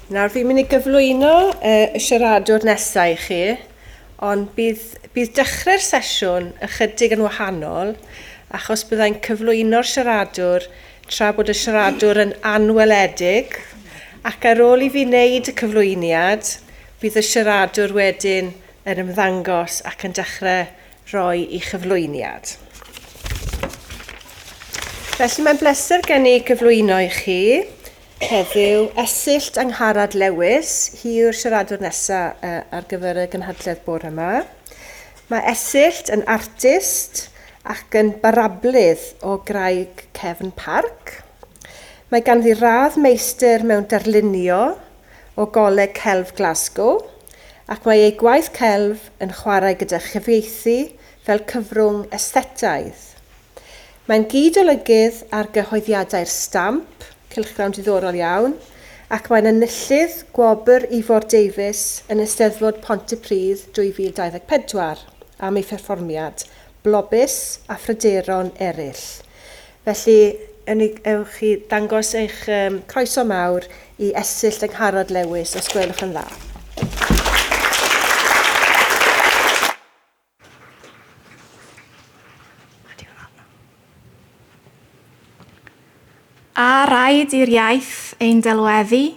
Nawr fi'n mynd i gyflwyno y siaradwr nesaf i chi, ond bydd dechrau'r sesiwn ychydig yn wahanol, achos byddai'n cyflwyno'r siaradwr tra bod y siaradwr yn anweledig, ac ar ôl i fi wneud y cyflwyniad, bydd y siaradwr wedyn yn ymddangos ac yn dechrau rhoi i chyflwyniad. Felly mae'n bleser gen i gyflwyno i chi heddiw Esyllt Angharad Lewis. Hi yw'r siaradwr nesaf ar gyfer y gynhadledd bore yma. Mae Esyllt yn artist ac yn barablydd o graig cefn parc. Mae ganddi radd meistr mewn darlunio o Goleg Celf Glasgow, ac mae ei gwaith celf yn chwarae gyda chyfieithu fel cyfrwng esthetaidd. Mae'n gydolygydd ar gyhoeddiadau'r stamp, cylchgrawn diddorol iawn, ac mae'n enillydd gwobr Ifor Davies yn Eisteddfod Pontypridd 2024 am ei pherfformiad Blobus a Phryderon Eraill. Felly, ewch chi dangos eich croeso mawr i Esyllt Angharad Lewis, os gwelwch yn dda. A rhaid i'r iaith ein delweddu?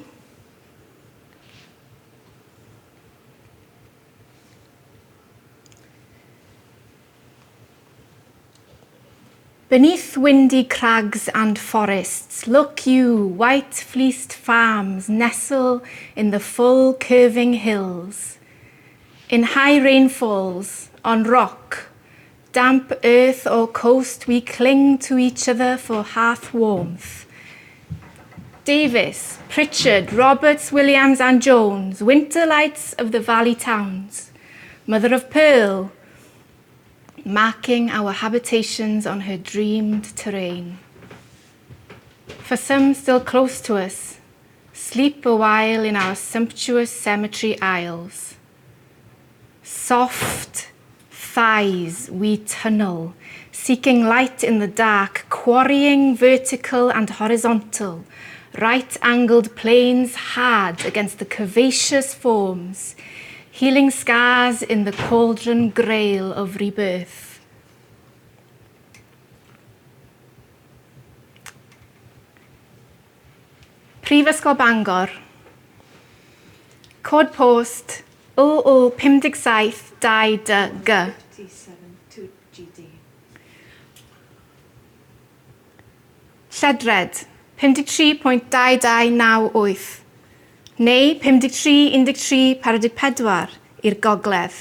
Beneath windy crags and forests, look you, white-fleeced farms nestle in the full curving hills. In high rainfalls, on rock, damp earth or coast, we cling to each other for hearth warmth. Davis, Pritchard, Roberts, Williams and Jones, winter lights of the valley towns, mother of pearl, marking our habitations on her dreamed terrain. For some still close to us, sleep a while in our sumptuous cemetery aisles. Soft thighs we tunnel, seeking light in the dark, quarrying vertical and horizontal, right-angled planes hard against the curvaceous forms, healing scars in the cauldron grail of rebirth. Prifysgol Bangor. Cod post 0057 2G. Lledred 53.2298 neu 53.1344 i'r gogledd.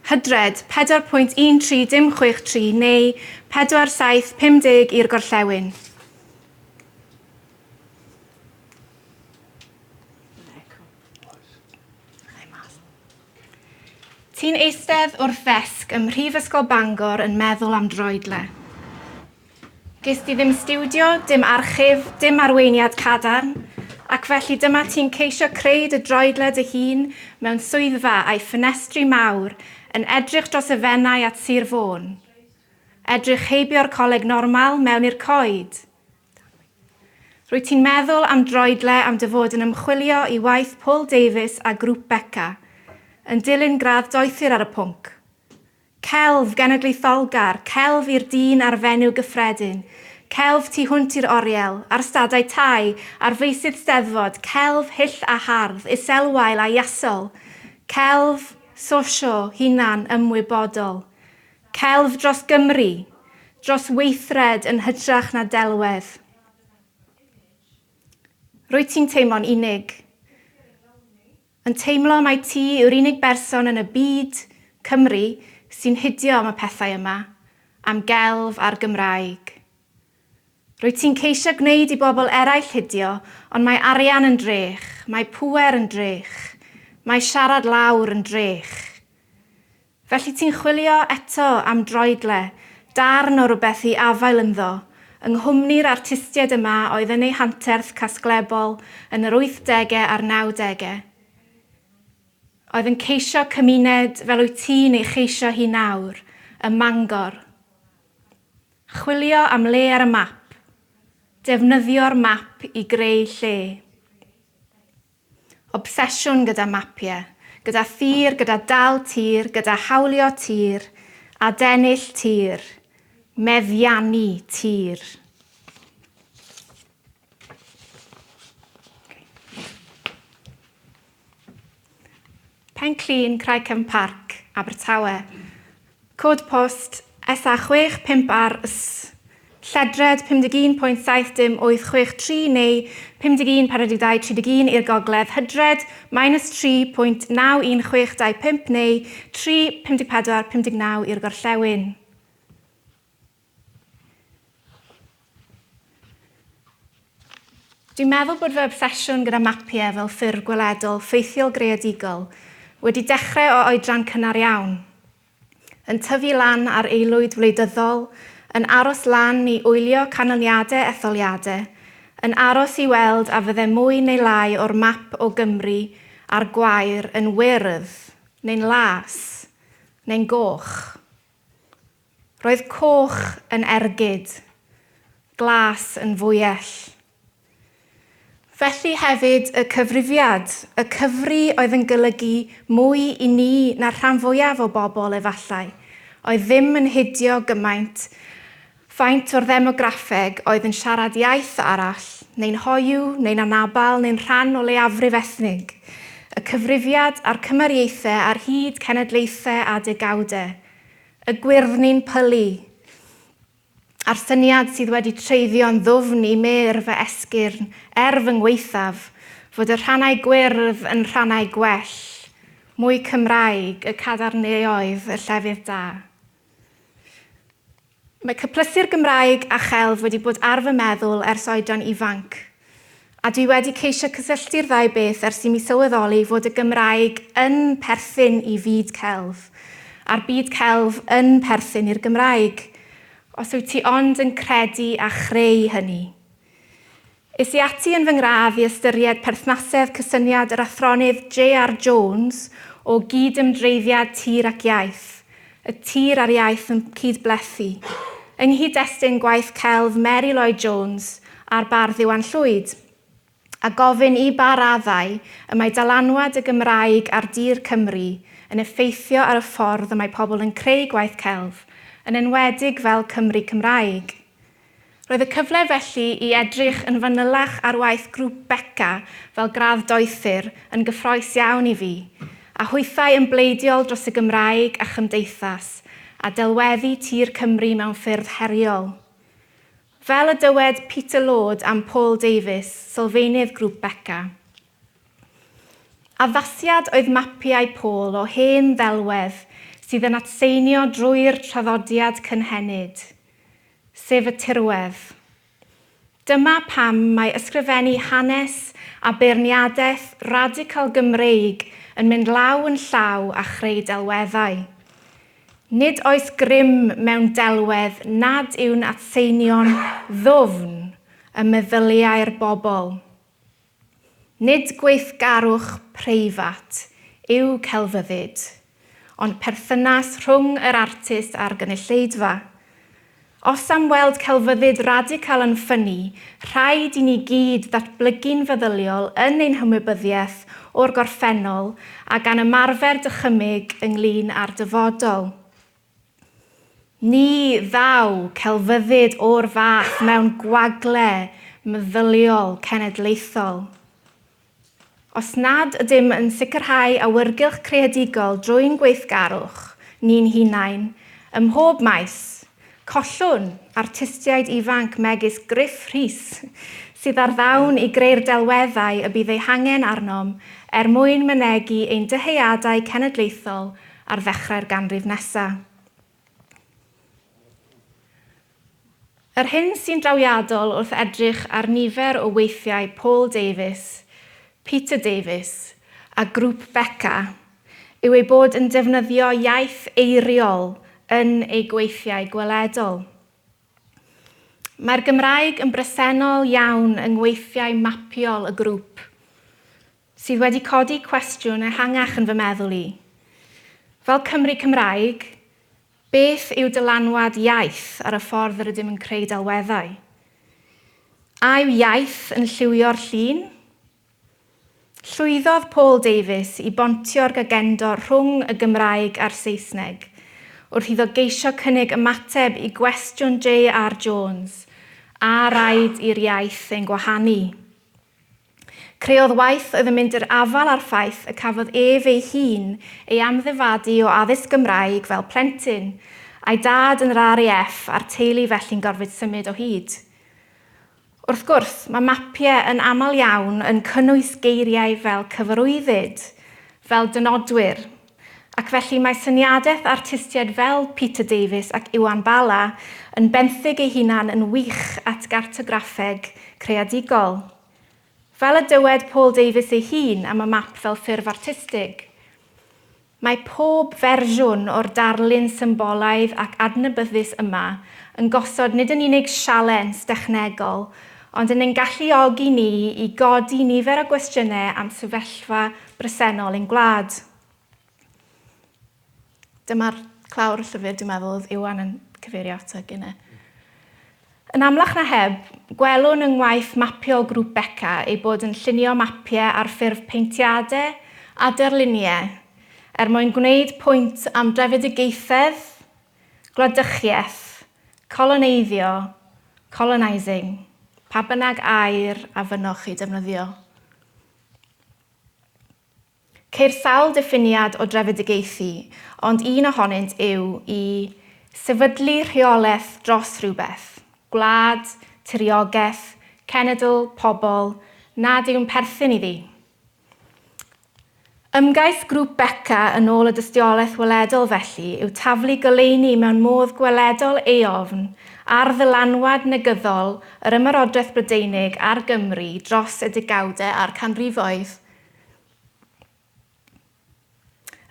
Hydred 4.1363 neu 4750 i'r gorllewin. Ti'n eistedd wrth ddesg ym Mhrifysgol Bangor yn meddwl am droedle. Ges di ddim stiwdio, dim archif, dim arweiniad cadarn, ac felly dyma ti'n ceisio creu dy droedle dy hun mewn swyddfa a'i ffenestri mawr yn edrych dros y fennau at Sir Fôn. Edrych heibio'r coleg normal mewn i'r coed. Rwy ti'n meddwl am droedle am dy fod yn ymchwilio i waith Paul Davies a grŵp Beca, yn dilyn gradd doethur ar y pwnc. Celf genedlaetholgar, celf i'r dyn ar fenyw gyffredin, celf tu hwnt i'r oriel, ar stadau tai, ar feisydd steddfod, celf hyll a hardd, iselwael a iasol, celf, sosio, hunan, ymwybodol, celf dros Gymru, dros weithred yn hytrach na delwedd. Rwy ti'n teimlo'n unig. Yn teimlo mai ti yw'r unig berson yn y byd, Cymru, sy'n hydio am y pethau yma, am gelf a'r Gymraeg. Rwy ti'n ceisio gwneud i bobl eraill hydio, ond mae arian yn drech, mae pŵer yn drech, mae siarad lawr yn drech. Felly ti'n chwilio eto am droedle, darn o rywbeth i afael ynddo, yng nghwmni'r artistiaid yma oedd yn ei hanterth casglebol yn yr 80au a'r 90au. Oedd yn ceisio cymuned fel wyt ti'n ei cheisio hi nawr, y Mangor. Chwilio am le ar y map, defnyddio'r map i greu lle. obsesiwn gyda mapiau, gyda thir, gyda dal tir, gyda hawlio tir, adennill tir, meddiannu tir. Penclin, Craicefn Parc, Abertawe. Cod post SA654 Lledred 51.708663 neu 51.4231 i'r gogledd, hydred -3.91625 neu 3.5459 i'r gorllewin. Dwi'n meddwl bod fy obsesiwn gyda mapiau fel ffurf gweledol ffeithiol greadigol wedi dechrau o oedran cynnar iawn, yn tyfu lan ar aelwyd wleidyddol, yn aros lan i wylio canlyniadau etholiadau, yn aros i weld a fydde mwy neu lai o'r map o Gymru a'r gwair yn wyrdd, neu'n las, neu'n goch. Roedd coch yn ergyd, glas yn fwyell. Felly hefyd y cyfrifiad, y cyfri oedd yn golygu mwy i ni na'r rhan fwyaf o bobl efallai, oedd ddim yn hydio gymaint faint o'r ddemograffeg oedd yn siarad iaith arall, neu'n hoiw, neu'n anabal, neu'n rhan o leiafrif ethnig. Y cyfrifiad a'r cymariaethau ar hyd cenedlaethau a degawdau. Y gwyrddni'n pylu. A'r syniad sydd wedi treiddio'n ddwfn i mer fy esgyrn fy ngweithaf, fod y rhannau gwyrdd yn rhannau gwell, mwy Cymraeg, y cadarneuoedd, y llefydd da. Mae cyplysu'r Gymraeg a chelf wedi bod ar fy meddwl ers oedran ifanc, a dwi wedi ceisio cysylltu'r ddau beth ers i mi sylweddoli fod y Gymraeg yn perthyn i fyd celf, a'r byd celf yn perthyn i'r Gymraeg, os wyt ti ond yn credu a chreu hynny. Is i ati yn fy ngradd i ystyried perthnasedd cysyniad yr athronydd J.R. Jones o gyd-ymdreiddiad tir ac iaith, y tir a'r iaith yn cydblethu, yng nghyd-destun gwaith celf Mary Lloyd Jones a'r bardd Iwan Llwyd, a gofyn i ba raddau y mae dylanwad y Gymraeg ar dir Cymru yn effeithio ar y ffordd y mae pobl yn creu gwaith celf, yn enwedig fel Cymru Cymraeg. Roedd y cyfle felly i edrych yn fanylach ar waith grŵp Beca fel gradd doethur yn gyffrous iawn i fi, a hwythau yn bleidiol dros y Gymraeg a chymdeithas, a delweddu tir Cymru mewn ffyrdd heriol. Fel y dywed Peter Lord am Paul Davies, sylfaenydd grŵp Beca. Addasiad oedd mapiau Paul o hen ddelwedd sydd yn atseinio drwy'r traddodiad cynhenid, sef y tirwedd. Dyma pam mae ysgrifennu hanes a beirniadaeth radical Gymreig yn mynd law yn llaw a chreu delweddau. Nid oes grym mewn delwedd nad yw'n atseinion ddwfn y meddyliau'r bobl. Nid gweithgarwch preifat yw celfyddyd, ond perthynas rhwng yr artist a'r gynulleidfa. Os am weld celfyddyd radical yn ffynnu, rhaid i ni gyd ddatblygu'n feddyliol yn ein hymwybyddiaeth o'r gorffennol a gan ymarfer dychymyg ynglyn â'r dyfodol. Ni ddaw celfyddyd o'r fath mewn gwagle meddyliol cenedlaethol. Os nad ydym yn sicrhau awyrgylch creadigol drwy'n gweithgarwch, ni'n hunain, ym mhob maes, collwn artistiaid ifanc megis Gruff Rhys, sydd ar ddawn i greu'r delweddau y bydd ei hangen arnom mwyn mynegu ein dyheuadau cenedlaethol ar ddechrau'r ganrif nesaf. Yr hyn sy'n drawiadol wrth edrych ar nifer o weithiau Paul Davies, Peter Davies a grŵp Beca yw ei bod yn defnyddio iaith eiriol yn ei gweithiau gweledol. Mae'r Gymraeg yn bresennol iawn yng ngweithiau mapiol y grŵp, sydd wedi codi cwestiwn ehangach yn fy meddwl i. Fel Cymru Cymraeg, beth yw dylanwad iaith ar y ffordd yr ydym yn creu delweddau? A yw iaith yn lliwio'r llun? llwyddodd Paul Davies i bontio'r gagendor rhwng y Gymraeg a'r Saesneg, wrth iddo geisio cynnig ymateb i gwestiwn J.R. Jones, a raid i'r iaith ein gwahanu. Creodd waith oedd yn mynd i'r afal ar ffaith y cafodd ef ei hun ei amddifadu o addysg Gymraeg fel plentyn, a'i dad yn yr RAF a'r teulu felly'n gorfod symud o hyd. Wrth gwrs, mae mapiau yn aml iawn yn cynnwys geiriau fel cyfarwyddyd, fel dynodwyr, ac felly mae syniadaeth artistiaid fel Peter Davies ac Iwan Bala yn benthyg ei hunan yn wych at gartograffeg creadigol. Fel y dywed Paul Davies ei hun am y map fel ffurf artistig, mae pob fersiwn o'r darlun symbolaidd ac adnabyddus yma yn gosod nid yn unig sialens dechnegol, ond yn ein galluogi ni i godi nifer o gwestiynau am sefyllfa bresennol ein gwlad. Dyma'r clawr y llyfr, dwi'n meddwl, oedd Iwan yn cyfeirio ato gyda. Yn amlach na heb, gwelwn yng ngwaith mapio grŵp Beca ei bod yn llunio mapiau ar ffurf peintiadau a darluniau, mwyn gwneud pwynt am drefedigaethedd, gwladychiaeth, coloneiddio, colonising, pa bynnag air a fynnwch i defnyddio. Ceir sawl diffiniad o drefedigaethu, ond un ohonynt yw i sefydlu rheolaeth dros rhywbeth, gwlad, tiriogaeth, cenedl, pobl, nad yw'n perthyn iddi. Ymgais grŵp Beca yn ôl y dystiolaeth weledol felly yw taflu goleuni mewn modd gweledol eofn ar ddylanwad negyddol yr ymerodraeth Brydeinig ar Gymru dros y degawdau a'r canrifoedd.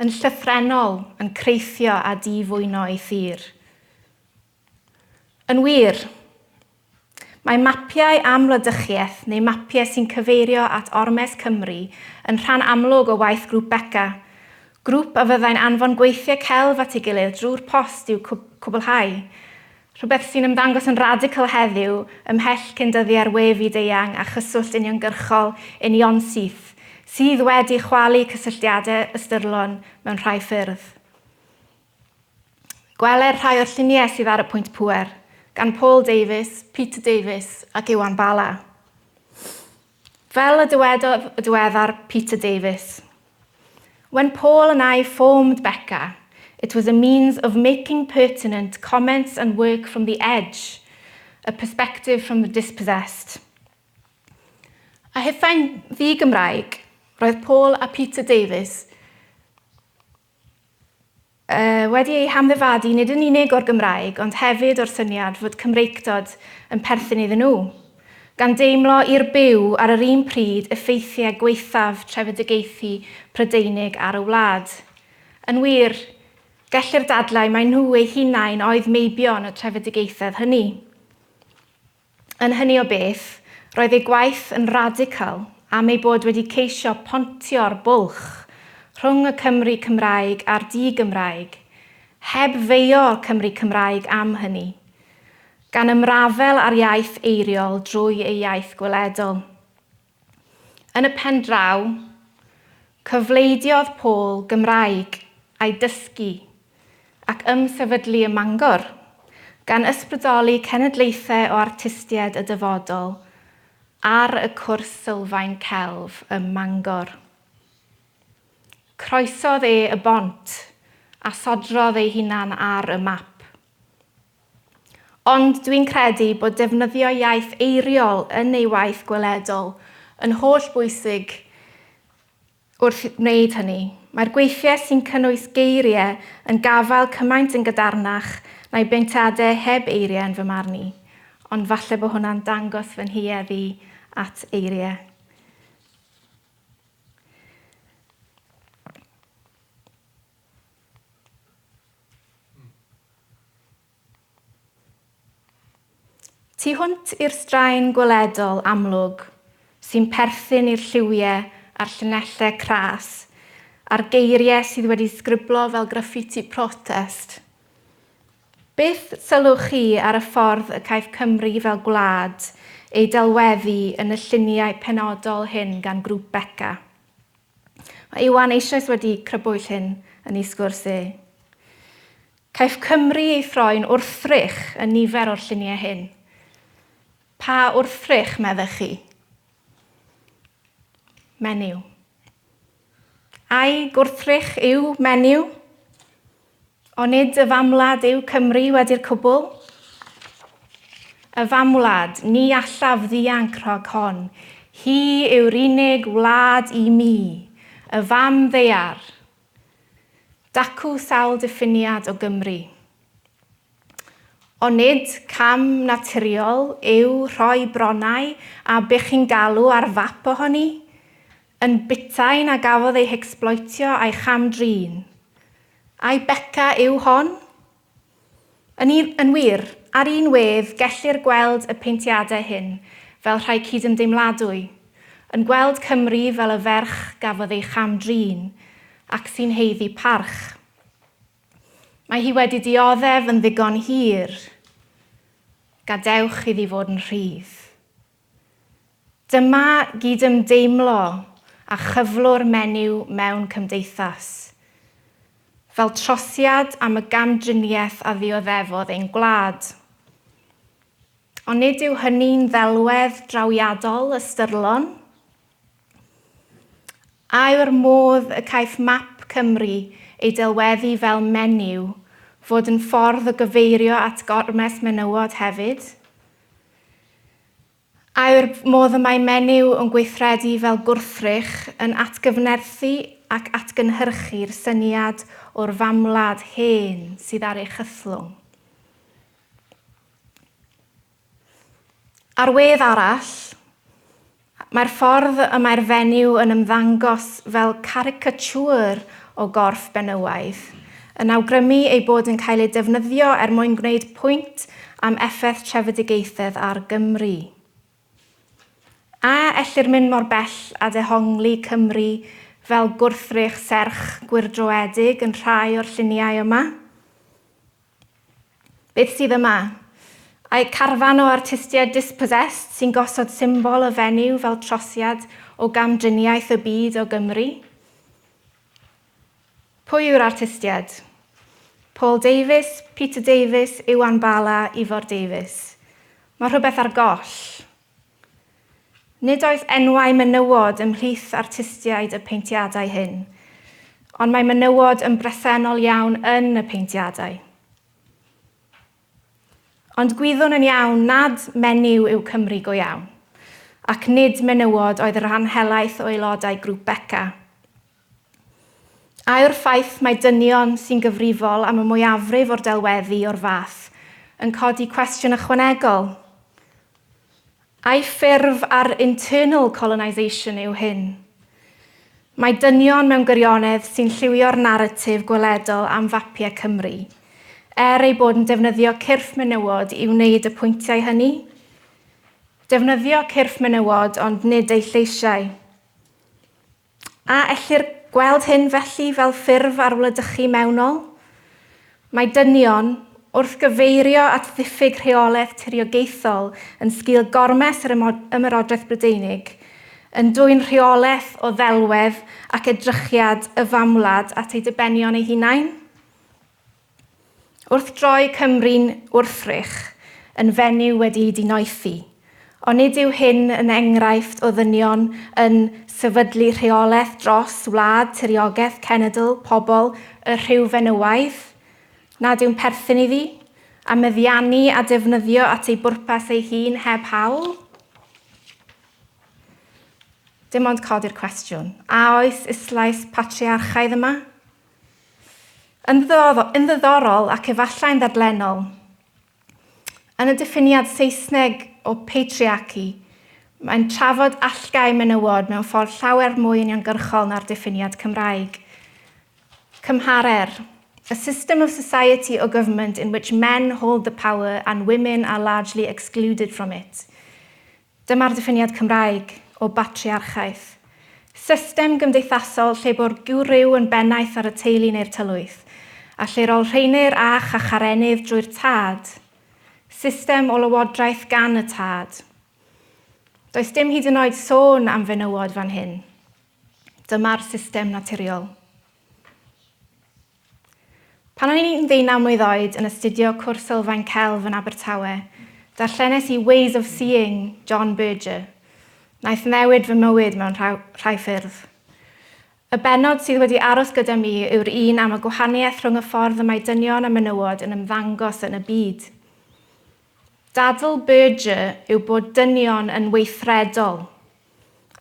Yn llythrenol, yn creithio a difwyno ei thir. Yn wir, mae mapiau am wladychiaeth neu mapiau sy'n cyfeirio at ormes Cymru yn rhan amlwg o waith grŵp Beca. Grŵp a fyddai'n anfon gweithiau celf at ei gilydd drwy'r post i'w cwblhau. Rhywbeth sy'n ymddangos yn radical heddiw ymhell cyn dyddiau'r wefyd eang a chyswllt uniongyrchol union syth, sydd wedi chwalu cysylltiadau ystyrlon mewn rhai ffyrdd. Gweler rhai o'r lluniau sydd ar y pwynt pŵer, gan Paul Davies, Peter Davies ac Iwan Bala. Fel y dywedodd y diweddar Peter Davies, when Paul and I formed Beca, it was a means of making pertinent comments and work from the edge, a perspective from the dispossessed. A hithau'n ddi-Gymraeg, roedd Paul a Peter Davies wedi ei hamddifadu nid yn unig o'r Gymraeg, ond hefyd o'r syniad fod Cymreictod yn perthyn iddyn nhw, gan deimlo i'r byw ar yr un pryd effeithiau gweithaf trefedigaethu Prydeinig ar y wlad. Yn wir, gellir dadlau mae nhw eu hunain oedd meibion y trefedigaethedd hynny. Yn hynny o beth, roedd ei gwaith yn radical am ei bod wedi ceisio pontio'r bwlch rhwng y Cymru Cymraeg a'r di-Gymraeg, heb feio'r Cymru Cymraeg am hynny, gan ymrafel ar iaith eiriol drwy ei iaith gweledol. Yn y pen draw, cyfleidiodd Paul Gymraeg a'i dysgu ac ymsefydlu ym Mangor, gan ysbrydoli cenedlaethau o artistiaid y dyfodol ar y cwrs sylfaen celf ym Mangor. Croesodd y bont a sodrodd ei hunan ar y map. Ond dwi'n credu bod defnyddio iaith eiriol yn ei waith gweledol yn holl bwysig wrth wneud hynny. Mae'r gweithiau sy'n cynnwys geiriau yn gafael cymaint yn gydarnach na'i beintadau heb eiriau yn fy marn i, ond falle bod hwnna'n dangos fy nhuedd i at eiriau. Tu hwnt i'r straen gweledol amlwg sy'n perthyn i'r lliwiau a'r llunellau cras, a'r geiriau sydd wedi sgriblo fel graffiti protest. Beth sylwch chi ar y ffordd y caiff Cymru fel gwlad ei delweddu yn y lluniau penodol hyn gan grŵp Beca? Mae Iwan eisoes wedi crybwyll hyn yn ei sgwrs e. Caiff Cymru ei throi'n wrthrych yn nifer o'r lluniau hyn. Pa wrthrych meddych chi? Menyw. Ai gwrthrych yw menyw? Onid y famwlad yw Cymru wedi'r cwbl? Y famwlad, ni allaf ddianc rhag hon. Hi yw'r unig wlad i mi, y fam ddeiar. Dacw sawl diffiniad o Gymru. Onid cam naturiol yw rhoi bronau a bych chi'n galw ar fap ohoni? Yn bitau na gafodd ei hecsbloetio a'i chamdrin. A'i beca yw hon? Yn wir, ar un wedd gellir gweld y peintiadau hyn fel rhai cydymdeimladwy, yn gweld Cymru fel y ferch gafodd ei chamdrin ac sy'n heiddi parch. Mae hi wedi dioddef yn ddigon hir. Gadewch iddi fod yn rhydd. Dyma gydymdeimlo a chyflwr menyw mewn cymdeithas. Fel trosiad am y gamdriniaeth a ddioddefodd ein gwlad. Ond nid yw hynny'n ddelwedd drawiadol ystyrlon? A yw'r modd y caiff map Cymru ei delweddu fel menyw fod yn ffordd o gyfeirio at gormes menywod hefyd? A yw'r modd y mae menyw yn gweithredu fel gwrthrych yn atgyfnerthu ac atgynhyrchu'r syniad o'r famwlad hen sydd ar ei chythlwng. Ar wedd arall, mae'r ffordd y mae'r fenyw yn ymddangos fel caricatwr o gorff benywaidd yn awgrymu ei bod yn cael ei defnyddio mwyn gwneud pwynt am effaith trefedigaethedd ar Gymru. A ellir mynd mor bell a dehongli Cymru fel gwrthrych serch gwyrdroedig yn rhai o'r lluniau yma? Beth sydd yma? Ai carfan o artistiaid dispossessed sy'n gosod symbol y fenyw fel trosiad o gamdriniaeth y byd o Gymru? Pwy yw'r artistiaid? Paul Davies, Peter Davies, Iwan Bala, Ifor Davies. Mae rhywbeth ar goll. Nid oes enwau menywod ymhlith artistiaid y peintiadau hyn, ond mae menywod yn bresennol iawn yn y peintiadau. Ond gwyddwn yn iawn nad menyw yw Cymru go iawn, ac nid menywod oedd yr anhelaeth o aelodau grŵp Beca. A yw'r ffaith mae dynion sy'n gyfrifol am y mwyafrif o'r delweddu o'r fath yn codi cwestiwn ychwanegol. Ai ffurf ar internal colonisation yw hyn? Mae dynion mewn gwirionedd sy'n lliwio'r naratif gweledol am fapiau Cymru, ei bod yn defnyddio cyrff menywod i wneud y pwyntiau hynny. Defnyddio cyrff menywod ond nid ei lleisiau. A ellir gweld hyn felly fel ffurf ar wledychu mewnol? Mae dynion, wrth gyfeirio at ddiffyg rheolaeth tiriogaethol yn sgil gormes yr Ymerodraeth Brydeinig, yn dwyn rheolaeth o ddelwedd ac edrychiad y famwlad at ei dibenion ei hunain. Wrth droi Cymru'n wrthrych yn fenyw wedi dinoethi, ond nid yw hyn yn enghraifft o ddynion yn sefydlu rheolaeth dros wlad tiriogaeth cenedl pobl y rhyw fenywaidd, nad yw'n perthyn iddi, a meddiannu a defnyddio at ei bwrpas ei hun heb hawl? Dim ond codi'r cwestiwn, a oes islais patriarchaidd yma? Yn ddiddorol ac efallai'n ddadlennol, yn y diffiniad Saesneg o patriarchy, mae'n trafod allgau menywod mewn ffordd llawer mwy uniongyrchol na'r diffiniad Cymraeg. Cymharer, a system of society or government in which men hold the power and women are largely excluded from it. Dyma'r diffiniad Cymraeg o batriarchaeth. System gymdeithasol lle bod gwryw yn bennaeth ar y teulu neu'r tylwyth, a lle rôl rheinir a chacharenydd drwy'r tad. System o lywodraeth gan y tad. Does dim hyd yn oed sôn am fenywod fan hyn. Dyma'r system naturiol. Pan o'n i'n 19 mlwydd oed yn astudio cwrs sylfaen celf yn Abertawe, darllenes i Ways of Seeing John Berger. Naeth newid fy mywyd mewn rhai ffyrdd. Y benod sydd wedi aros gyda mi yw'r un am y gwahaniaeth rhwng y ffordd y mae dynion a menywod yn ymddangos yn y byd. Dadl Berger yw bod dynion yn weithredol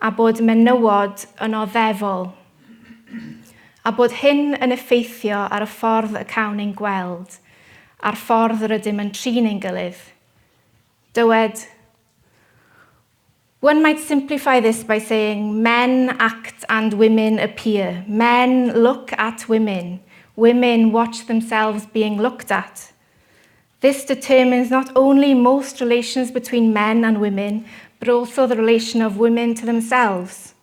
a bod menywod yn oddefol, a bod hyn yn effeithio ar y ffordd y cawn ein gweld, a'r ffordd yr ydym yn trin ein gilydd. Dywed, one might simplify this by saying men act and women appear. Men look at women. Women watch themselves being looked at. This determines not only most relations between men and women, but also the relation of women to themselves.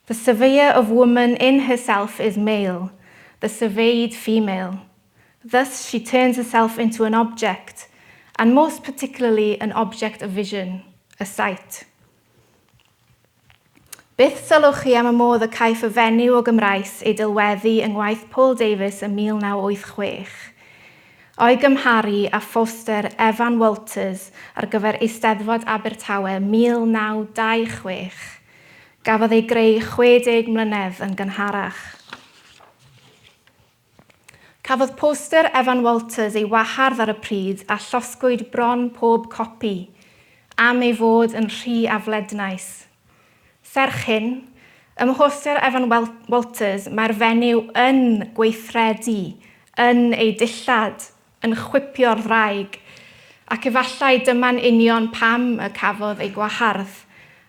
The surveyor of woman in herself is male, the surveyed female. Thus she turns herself into an object, and most particularly an object of vision, a sight. Byth sylwch chi am y modd y caiff y fenyw o Gymraes ei delweddu yng ngwaith Paul Davies ym 1986. O'i gymharu a ffoster Evan Walters ar gyfer Eisteddfod Abertawe 1926. Gafodd ei greu 60 mlynedd yn gynharach. Cafodd poster Evan Walters ei wahardd ar y pryd a llosgwyd bron pob copi, am ei fod yn rhy aflednais. Serch hyn, ym mhoster Evan Walters mae'r fenyw yn gweithredu, yn ei dillad, yn chwipio'r ddraig, ac efallai dyma'n union pam y cafodd ei gwahardd,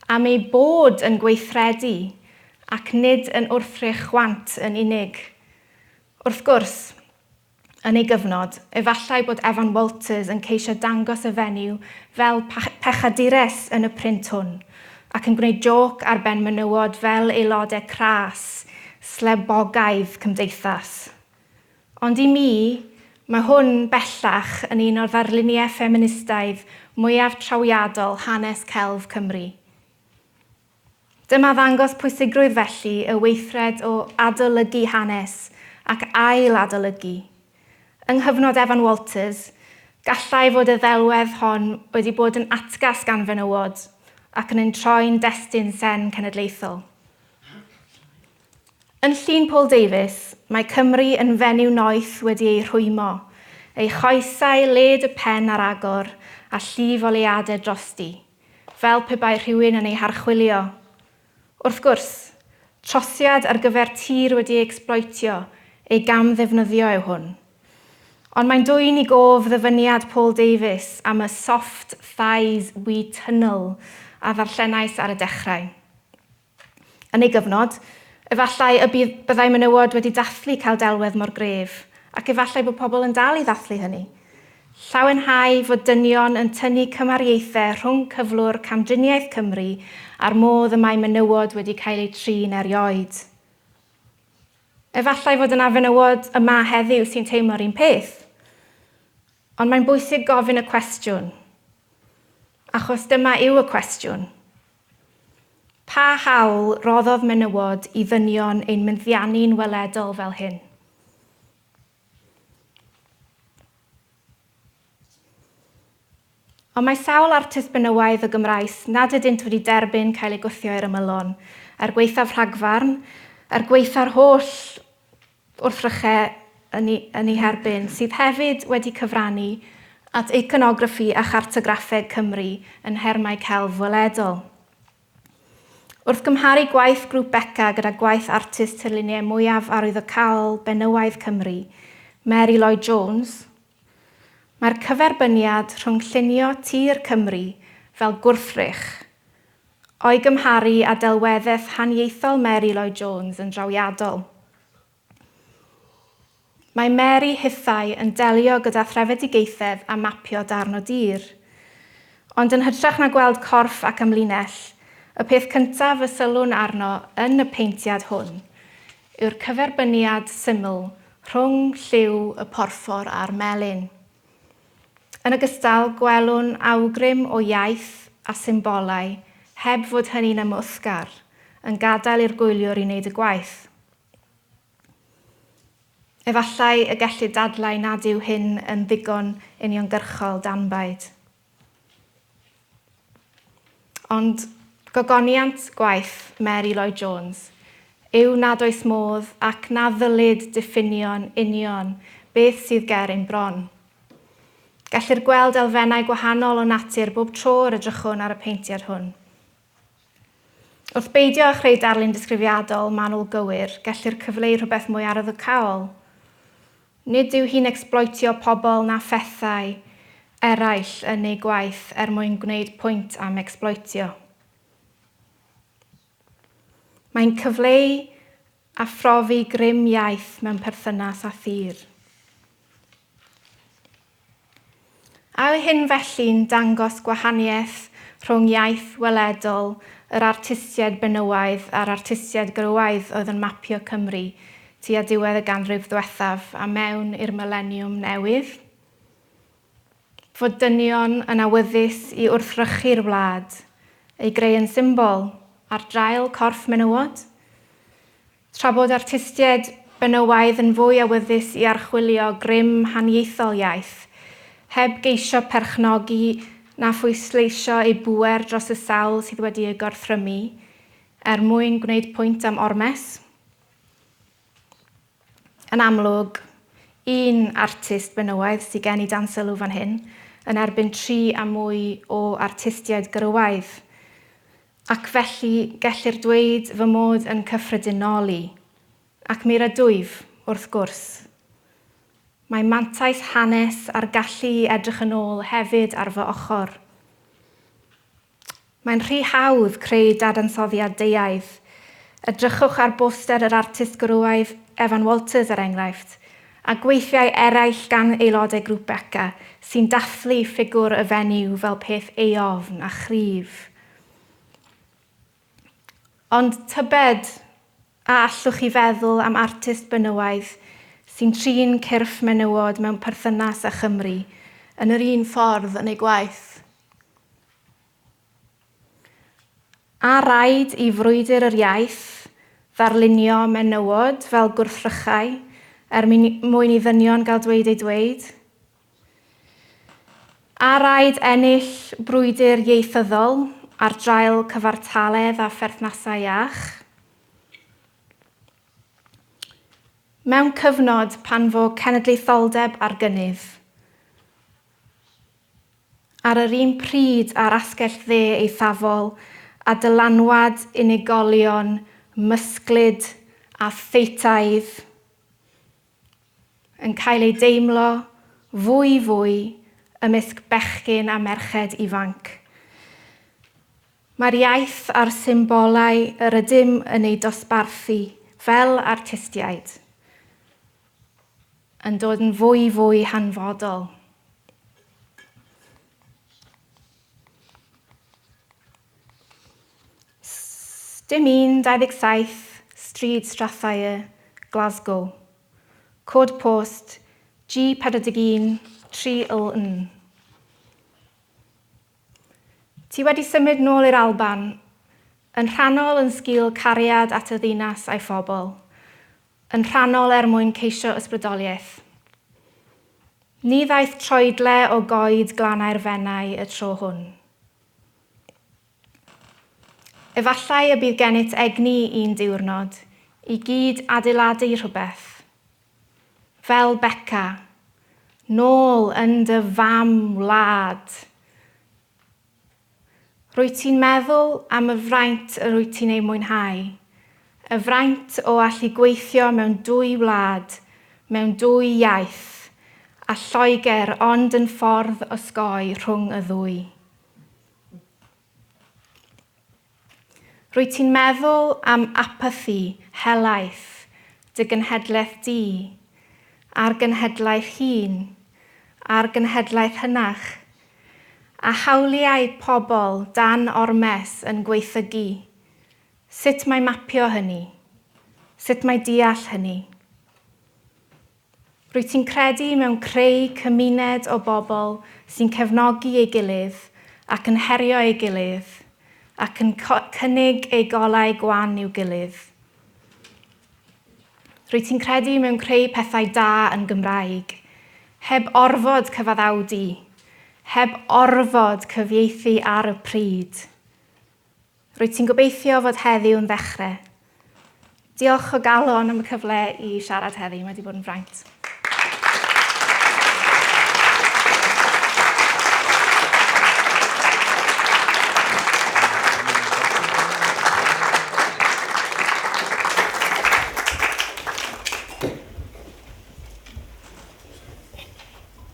am ei bod yn gweithredu, ac nid yn wrthrych chwant yn unig. Wrth gwrs, yn ei gyfnod, efallai bod Evan Walters yn ceisio dangos y fenyw fel pechadures yn y print hwn, ac yn gwneud joc ar ben menywod fel aelodau cras, slebogaidd cymdeithas. Ond I mi, mae hwn bellach yn un o'r ddarluniau ffeministaidd mwyaf trawiadol hanes celf Cymru. Dyma ddangos pwysigrwydd felly y weithred o adolygu hanes ac ail-adolygu. Yng nghyfnod Evan Walters, gallai fod y ddelwedd hon wedi bod yn atgas gan fenywod ac yn troi'n destun sen cenedlaethol. Yn llun Paul Davies, mae Cymru yn fenyw noeth wedi ei rhwymo, ei choesau led y pen ar agor a llif o leadau drosti, fel pe bai rhywun yn ei harchwilio. Wrth gwrs, trosiad ar gyfer tir wedi ei exploitio, ei gamddefnyddio yw hwn. Ond mae'n dwyn I gof ddyfyniad Paul Davies am y soft thighs we tunnel a ddarllenais ar y dechrau. Yn ei gyfnod, efallai y byddai menywod wedi dathlu cael delwedd mor gref, ac efallai bod pobl yn dal I ddathlu hynny. Llawenhau fod dynion yn tynnu cymariaethau rhwng cyflwr camdriniaeth Cymru a'r modd y mae menywod wedi cael eu trin erioed. Efallai fod yna fenywod yma heddiw sy'n teimlo'r un peth. Ond mae'n bwysig gofyn y cwestiwn, achos dyma yw y cwestiwn. Pa hawl roddodd menywod I ddynion ein mynddiannu'n weledol fel hyn? Ond mae sawl artist benywaidd o Gymraes nad ydynt wedi derbyn cael ei gwthio i'r ymylon, gweithaf rhagfarn, gweitha'r holl wrthrychau yn ei herbyn, sydd hefyd wedi cyfrannu at iconograffi a chartograffeg Cymru yn nhermau celf weledol. Wrth gymharu gwaith grŵp Beca gyda gwaith artist tirluniau mwyaf arwyddocaol benywaidd Cymru, Mary Lloyd Jones, mae'r cyferbyniad rhwng llunio tir Cymru fel gwrthrych o'i gymharu â delweddaeth haniaethol Mary Lloyd Jones yn drawiadol. Mae Mary hithau yn delio gyda threfedigaethau a mapio darn o dir. Ond yn hytrach na gweld corff ac ymlinell, y peth cyntaf y sylwn arno yn y peintiad hwn yw'r cyferbyniad syml rhwng lliw y porffor a'r melyn. Yn ogystal, gwelwn awgrym o iaith a symbolau heb fod hynny'n ymwthgar, yn gadael i'r gwyliwr i wneud y gwaith. Efallai y gellir dadlau nad yw hyn yn ddigon uniongyrchol danbaid. Ond gogoniant gwaith Mary Lloyd Jones yw nad oes modd ac na ddylid diffinio'n union beth sydd ger ein bron. Gellir gweld elfennau gwahanol o natur bob tro yr edrychwn ar y peintiad hwn. Wrth beidio â chreu darlun disgrifiadol manwl gywir, gellir cyfleu rhywbeth mwy arwyddocaol. Nid yw hi'n ecsbloetio pobl na phethau eraill yn ei gwaith mwyn gwneud pwynt am ecsbloetio. Mae'n cyfleu a phrofi grym iaith mewn perthynas â thir. A yw hyn felly'n dangos gwahaniaeth rhwng iaith weledol, yr artistiaid benywaidd a'r artistiaid greuaidd oedd yn mapio Cymru tua diwedd y ganrif ddiwethaf a mewn i'r mileniwm newydd? Fod dynion yn awyddus i wrthrychu'r wlad, ei greu yn symbol ar drail corff menywod? Tra bod artistiaid benywaidd yn fwy awyddus i archwilio grym haniaethol iaith, heb geisio perchnogi na phwysleisio ei bwer dros y sawl sydd wedi ei gorthrymu, mwyn gwneud pwynt am ormes. Yn amlwg, un artist benywaidd sydd gen i dan sylw fan hyn, yn erbyn 3 a mwy o artistiaid greuaidd, ac felly gellir dweud fy mod yn cyffredinoli, ac mi rydwyf wrth gwrs. Mae mantais hanes a'r gallu i edrych yn ôl hefyd ar fy ochr. Mae'n rhy hawdd creu dadansoddiad deuaidd. Edrychwch ar boster yr artist greuaidd Evan Walters er enghraifft, a gweithiau eraill gan aelodau grŵp Beca sy'n dathlu ffigwr y fenyw fel peth eofn a chrif. Ond tybed a allwch chi feddwl am artist benywaidd sy'n trin cyrff menywod mewn perthynas â Chymru yn yr un ffordd yn ei gwaith. A raid i frwydr yr iaith ddarlunio menywod fel gwrthrychau mwyn i ddynion gael dweud ei dweud? A raid ennill brwydr ieithyddol ar drail cyfartaledd a pherthnasau iach? Mewn cyfnod pan fo cenedlaetholdeb ar gynnydd, ar yr un pryd a'r asgell dde eithafol a dylanwad unigolion, mysglyd a theitaidd, yn cael ei deimlo fwy ymysg bechgyn a merched ifanc. Mae'r iaith a'r symbolau yr ydym yn ei dosbarthu fel artistiaid yn dod yn fwy hanfodol. Dim 1-27 Stryd Strathair, Glasgow. Cod post G41 3LN. Ti wedi symud nôl i'r Alban, yn rhannol yn sgil cariad at y ddinas a'i phobl, yn rhannol mwyn ceisio ysbrydoliaeth. Ni ddaeth troedle o goed glanau'r fennau y tro hwn. Efallai y bydd gennyt egni un diwrnod, i gyd adeiladu rhywbeth. Fel Beca, nôl yn dy fam wlad. Rwyt ti'n meddwl am y fraint y rwyt ti'n ei mwynhau, y fraint o allu gweithio mewn 2 wlad, mewn 2 iaith, a Lloegr ond yn ffordd osgoi rhwng y ddwy. Rwyt ti'n meddwl am apathy, helaeth, dy gynhedlaeth di, a'r gynhedlaeth hun, a'r gynhedlaeth hynach, a hawliau pobl dan ormes yn gweithygu. Sut mae mapio hynny? Sut mae deall hynny? Rwyt ti'n credu mewn creu cymuned o bobl sy'n cefnogi ei gilydd ac yn herio ei gilydd, ac yn cynnig ei golau gwan i'w gilydd. Rwyt ti'n credu mewn creu pethau da yn Gymraeg, heb orfod cyfaddawdi, heb orfod cyfieithu ar y pryd. Rwyt ti'n gobeithio fod heddiw yn ddechrau. Diolch o galon am y cyfle i siarad heddi, mae wedi bod yn fraint.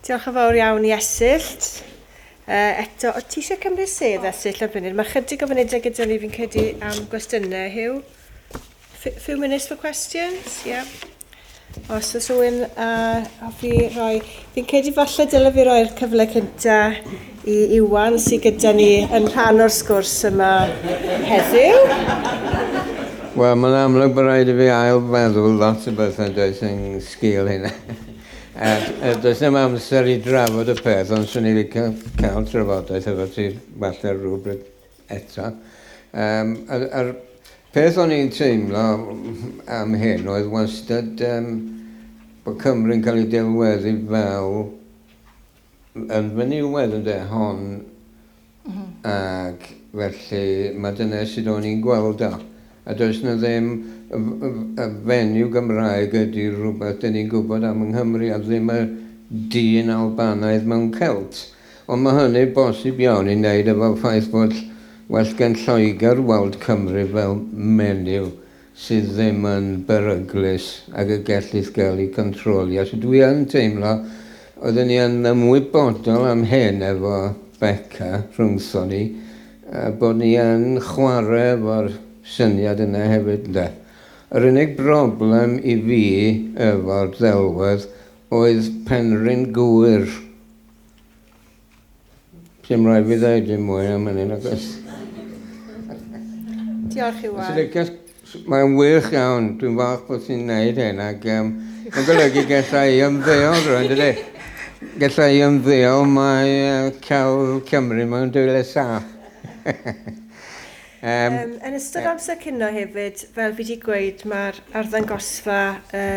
Diolch yn fawr iawn i Esyllt. Eto, o ti eisiau cymryd sedd Esyllt am funud? Mae chydig o funudau gyda ni fi'n credu am gwestiynau, Hugh. Few minutes for questions, yeah. Os oes rhywun hoffi roi... Fi'n credu falle dylai fi roi'r cyfle cynta i Iwan sydd gyda ni yn rhan o'r sgwrs yma heddiw. Wel, mae'n amlwg bod rhaid i fi ail feddwl lot o bethau does yn sgil hynna. Does ddim amser i drafod y peth, ond swn i wedi cael trafodaeth efo ti falle rhywbryd eto. A'r peth o'n i'n teimlo am hyn oedd wastad bod Cymru'n cael ei delweddu fel yn fy niwedd yn hon, ac felly mae dyna sydd o'n i'n gweld o. A does na ddim y fenyw Gymraeg ydy rhywbeth dyn ni'n gwybod am yng Nghymru a ddim y dyn Albanaidd mewn Celt. Ond mae hynny bosib iawn i wneud efo ffaith bod well gen Lloegr weld Cymru fel menyw sydd ddim yn beryglus ac y gellith gael ei controlio. So dwi yn teimlo oedden ni yn ymwybodol am hyn efo Beca rhwngthon ni, bod ni yn chwarae efo'r syniad yna hefyd de. Yr unig broblem i fi efo'r ddelwedd oedd penryn gwyr. Sim rhaid fi ddeud dim mwy am hynny, agos. Diolch Iwan. Mae'n wych iawn, dwi'n falch bod ti'n gwneud hyn, ac mae'n golygu gallai i ymddeol rwy'n dydy. Gallai i ymddeol mae cael Cymru mewn dwylo saff. Yn ystod amser cynno hefyd, fel fi wedi gweud, mae'r arddangosfa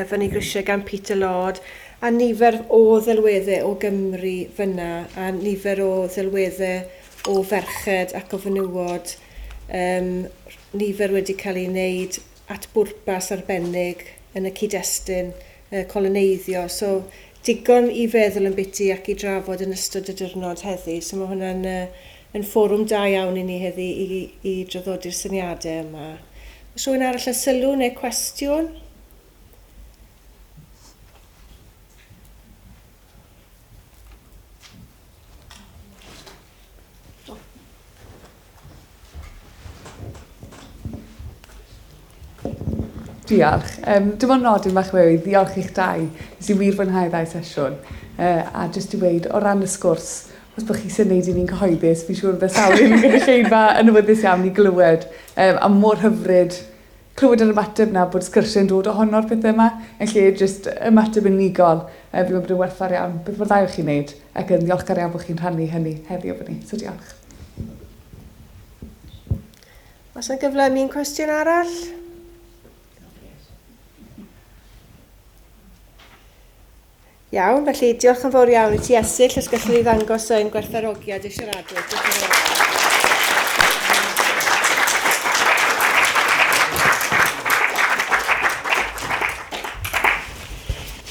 fyny grisiau gan Peter Lord a nifer o ddelweddau o Gymru fyna a nifer o ddelweddau o ferched ac o fenywod. Nifer wedi cael ei wneud at bwrpas arbennig yn y cyd-destun coloneiddio. So, digon i feddwl yn biti ac i drafod yn ystod y diwrnod heddi. So, mae hwnna'n yn fforwm da iawn i ni heddi i draddodi'r syniadau yma. Oes rhywun arall yn sylw neu cwestiwn? Diolch. Dim ond nodyn bach mewn, diolch i'ch dau. Nes i wir fwynhau ddau sesiwn. A jyst i weid, o ran y sgwrs, os bych chi sy'n neud i ni'n cyhoeddus, fi'n siŵr bydd sawl yn gynulleidfa yn ymwydus iawn i glywed. A mor hyfryd clywed yr ymateb na bod sgyrsiau'n dod ohono'r pethau yma, yn lle jyst ymateb unigol. Fi'n meddwl bod yn werthfawr iawn. Beth mor ddau o'ch chi'n neud, ac yn ddiolchgar iawn bod chi'n rhannu hynny heddi o fyny. So diolch. Os yna gyfle am un cwestiwn arall? Iawn, felly diolch yn fawr iawn i ti Esyllt, os gallwn ni ddangos ein gwerthfawrogiad i siaradwyr.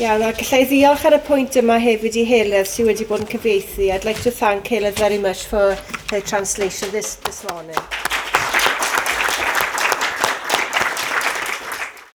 Iawn, a gallai ddiolch ar y pwynt yma hefyd i Heledd sydd wedi bod yn cyfieithu. I'd like to thank Heledd very much for her translation this morning.